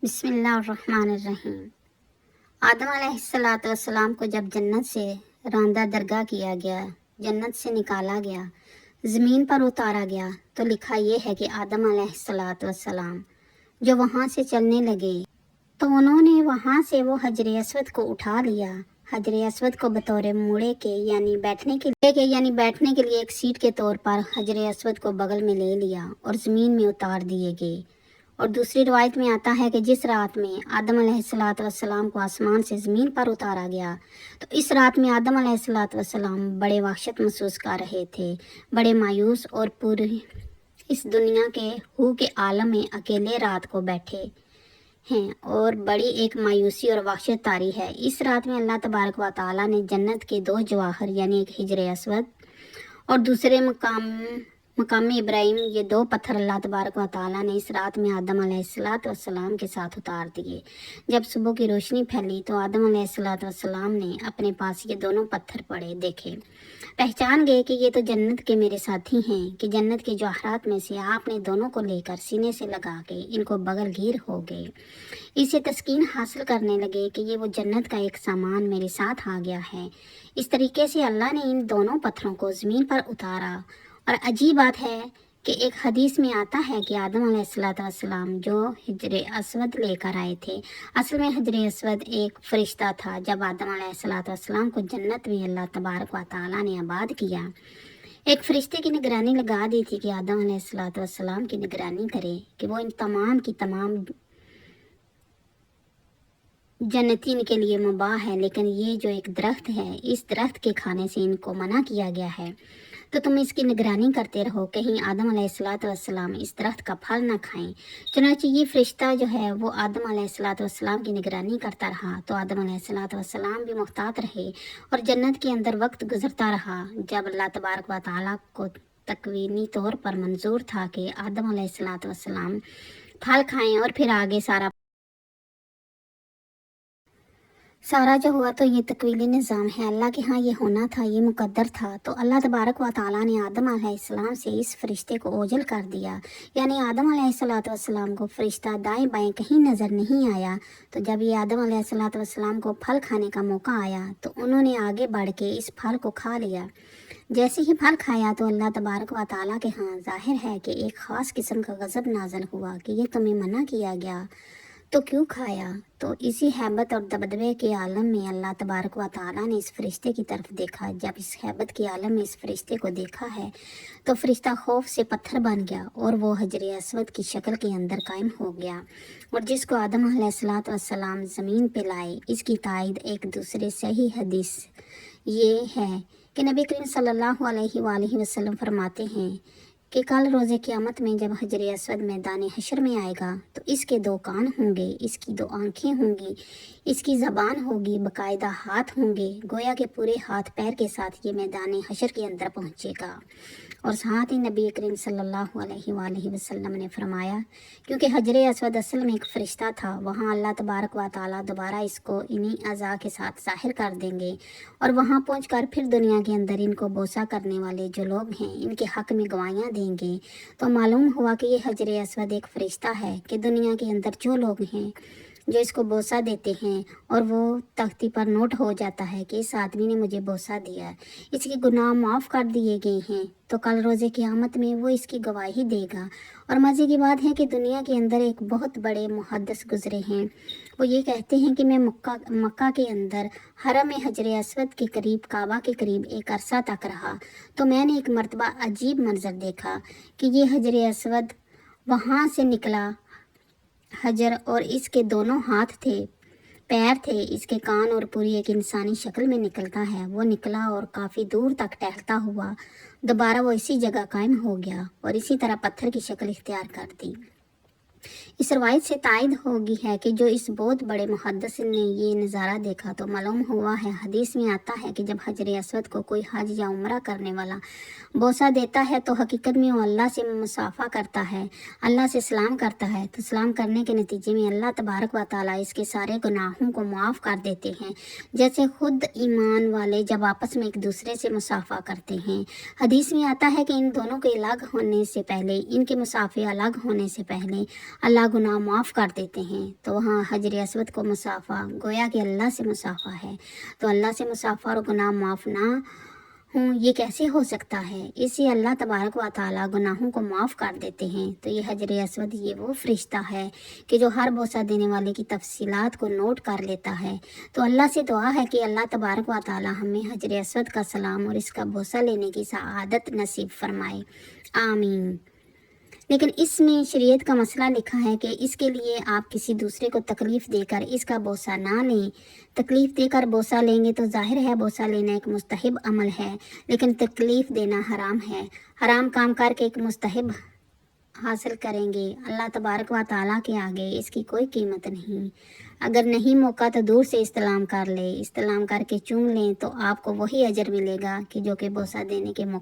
بسم اللہ الرحمن الرحیم۔ آدم علیہ السلام کو جب جنت سے راندہ درگاہ کیا گیا، جنت سے نکالا گیا، زمین پر اتارا گیا، تو لکھا یہ ہے کہ آدم علیہ السلام جو وہاں سے چلنے لگے تو انہوں نے وہاں سے وہ حجر اسود کو اٹھا لیا۔ حجر اسود کو بطور موڑے کے بیٹھنے کے لیے ایک سیٹ کے طور پر حجر اسود کو بغل میں لے لیا اور زمین میں اتار دیے گئے۔ اور دوسری روایت میں آتا ہے کہ جس رات میں آدم علیہ السلام کو آسمان سے زمین پر اتارا گیا تو اس رات میں آدم علیہ السلام بڑے وحشت محسوس کر رہے تھے، بڑے مایوس اور پوری اس دنیا کے عالم میں اکیلے رات کو بیٹھے ہیں اور بڑی ایک مایوسی اور وحشت طاری ہے۔ اس رات میں اللہ تبارک و تعالیٰ نے جنت کے دو جواہر یعنی ایک حجر اسود اور دوسرے مقام ابراہیم، یہ دو پتھر اللہ تبارک و تعالیٰ نے اس رات میں آدم علیہ السلام کے ساتھ اتار دیے۔ جب صبح کی روشنی پھیلی تو آدم علیہ السلام نے اپنے پاس یہ دونوں پتھر پڑے دیکھے، پہچان گئے کہ یہ تو جنت کے میرے ساتھی ہیں، کہ جنت کے جواہرات میں سے آپ نے دونوں کو لے کر سینے سے لگا کے ان کو بغل گیر ہو گئے۔ اسے تسکین حاصل کرنے لگے کہ یہ وہ جنت کا ایک سامان میرے ساتھ آ گیا ہے۔ اس طریقے سے اللہ نے ان دونوں پتھروں کو زمین پر اتارا۔ اور عجیب بات ہے کہ ایک حدیث میں آتا ہے کہ آدم علیہ السلام جو حجر اسود لے کر آئے تھے، اصل میں حجر اسود ایک فرشتہ تھا۔ جب آدم علیہ السلام کو جنت میں اللہ تبارک و تعالیٰ نے آباد کیا، ایک فرشتے کی نگرانی لگا دی تھی کہ آدم علیہ السلام کی نگرانی کرے کہ وہ ان تمام کی تمام جنتین کے لیے مباح ہے، لیکن یہ جو ایک درخت ہے، اس درخت کے کھانے سے ان کو منع کیا گیا ہے، تو تم اس کی نگرانی کرتے رہو کہیں آدم علیہ السلام اس درخت کا پھل نہ کھائیں۔ چنانچہ یہ فرشتہ جو ہے وہ آدم علیہ السلام کی نگرانی کرتا رہا، تو آدم علیہ السلام بھی محتاط رہے اور جنت کے اندر وقت گزرتا رہا۔ جب اللہ تبارک و تعالیٰ کو تکوینی طور پر منظور تھا کہ آدم علیہ السلام پھل کھائیں اور پھر آگے سارا جو ہوا تو یہ تکوینی نظام ہے، اللہ کے ہاں یہ ہونا تھا، یہ مقدر تھا۔ تو اللہ تبارک و تعالیٰ نے آدم علیہ السلام سے اس فرشتے کو اوجھل کر دیا، یعنی آدم علیہ السلام کو فرشتہ دائیں بائیں کہیں نظر نہیں آیا۔ تو جب یہ آدم علیہ السلام کو پھل کھانے کا موقع آیا تو انہوں نے آگے بڑھ کے اس پھل کو کھا لیا۔ جیسے ہی پھل کھایا تو اللہ تبارک و تعالیٰ کے ہاں ظاہر ہے کہ ایک خاص قسم کا غضب نازل ہوا کہ یہ تمہیں منع کیا گیا تو کیوں کھایا؟ تو اسی ہیبت اور دبدبے کے عالم میں اللہ تبارک و تعالیٰ نے اس فرشتے کی طرف دیکھا۔ جب اس ہیبت کے عالم میں اس فرشتے کو دیکھا ہے تو فرشتہ خوف سے پتھر بن گیا اور وہ حجر اسود کی شکل کے اندر قائم ہو گیا، اور جس کو آدم علیہ السلام زمین پہ لائے۔ اس کی تائید ایک دوسرے صحیح حدیث یہ ہے کہ نبی کریم صلی اللہ علیہ وآلہ وسلم فرماتے ہیں کہ کل روز قیامت میں جب حجر اسود میدان حشر میں آئے گا تو اس کے دو کان ہوں گے، اس کی دو آنکھیں ہوں گی، اس کی زبان ہوگی، باقاعدہ ہاتھ ہوں گے، گویا کہ پورے ہاتھ پیر کے ساتھ یہ میدان حشر کے اندر پہنچے گا۔ اور ساتھ ہی نبی کریم صلی اللہ علیہ وآلہ وسلم نے فرمایا کیونکہ حجر اسود اصل میں ایک فرشتہ تھا، وہاں اللہ تبارک و تعالیٰ دوبارہ اس کو انہی اعضاء کے ساتھ ظاہر کر دیں گے، اور وہاں پہنچ کر پھر دنیا کے اندر ان کو بوسہ کرنے والے جو لوگ ہیں ان کے حق میں گواہیاں دیں گے۔ تو معلوم ہوا کہ یہ حجر اسود ایک فرشتہ ہے کہ دنیا کے اندر جو لوگ ہیں جو اس کو بوسہ دیتے ہیں اور وہ تختی پر نوٹ ہو جاتا ہے کہ اس آدمی نے مجھے بوسہ دیا، اس کے گناہ معاف کر دیے گئے ہیں، تو کل روز قیامت میں وہ اس کی گواہی دے گا۔ اور مزے کی بات ہے کہ دنیا کے اندر ایک بہت بڑے محدث گزرے ہیں، وہ یہ کہتے ہیں کہ میں مکہ کے اندر حرم حجر اسود کے قریب، کعبہ کے قریب ایک عرصہ تک رہا، تو میں نے ایک مرتبہ عجیب منظر دیکھا کہ یہ حجر اسود وہاں سے نکلا، حجر، اور اس کے دونوں ہاتھ تھے، پیر تھے، اس کے کان، اور پوری ایک انسانی شکل میں نکلتا ہے، وہ نکلا اور کافی دور تک ٹہلتا ہوا دوبارہ وہ اسی جگہ قائم ہو گیا اور اسی طرح پتھر کی شکل اختیار کر دی۔ اس روایت سے تائید ہوگی ہے کہ جو اس بہت بڑے محدث نے یہ نظارہ دیکھا تو معلوم ہوا ہے، حدیث میں آتا ہے کہ جب حجر اسود کو کوئی حج یا عمرہ کرنے والا بوسہ دیتا ہے تو حقیقت میں وہ اللہ سے مصافحہ کرتا ہے، اللہ سے سلام کرتا ہے، تو سلام کرنے کے نتیجے میں اللہ تبارک و تعالیٰ اس کے سارے گناہوں کو معاف کر دیتے ہیں، جیسے خود ایمان والے جب آپس میں ایک دوسرے سے مصافحہ کرتے ہیں۔ حدیث میں آتا ہے کہ ان دونوں کے الگ ہونے سے پہلے، ان کے مصافحے الگ ہونے سے پہلے اللہ گناہ معاف کر دیتے ہیں۔ تو وہاں حجر اسود کو مصافحہ گویا کہ اللہ سے مصافحہ ہے، تو اللہ سے مصافحہ اور گناہ معاف نہ ہوں یہ کیسے ہو سکتا ہے؟ اسی اللہ تبارک و تعالیٰ گناہوں کو معاف کر دیتے ہیں۔ تو یہ حجر اسود یہ وہ فرشتہ ہے کہ جو ہر بوسہ دینے والے کی تفصیلات کو نوٹ کر لیتا ہے۔ تو اللہ سے دعا ہے کہ اللہ تبارک و تعالیٰ ہمیں حجر اسود کا سلام اور اس کا بوسہ لینے کی سعادت نصیب فرمائے، آمین۔ لیکن اس میں شریعت کا مسئلہ لکھا ہے کہ اس کے لیے آپ کسی دوسرے کو تکلیف دے کر اس کا بوسہ نہ لیں۔ تکلیف دے کر بوسہ لیں گے تو ظاہر ہے بوسہ لینا ایک مستحب عمل ہے، لیکن تکلیف دینا حرام ہے۔ حرام کام کر کے ایک مستحب حاصل کریں گے، اللہ تبارک و تعالیٰ کے آگے اس کی کوئی قیمت نہیں۔ اگر نہیں موقع تو دور سے استلام کر لے، استلام کر کے چوم لیں تو آپ کو وہی اجر ملے گا کہ جو کہ بوسہ دینے کے موقع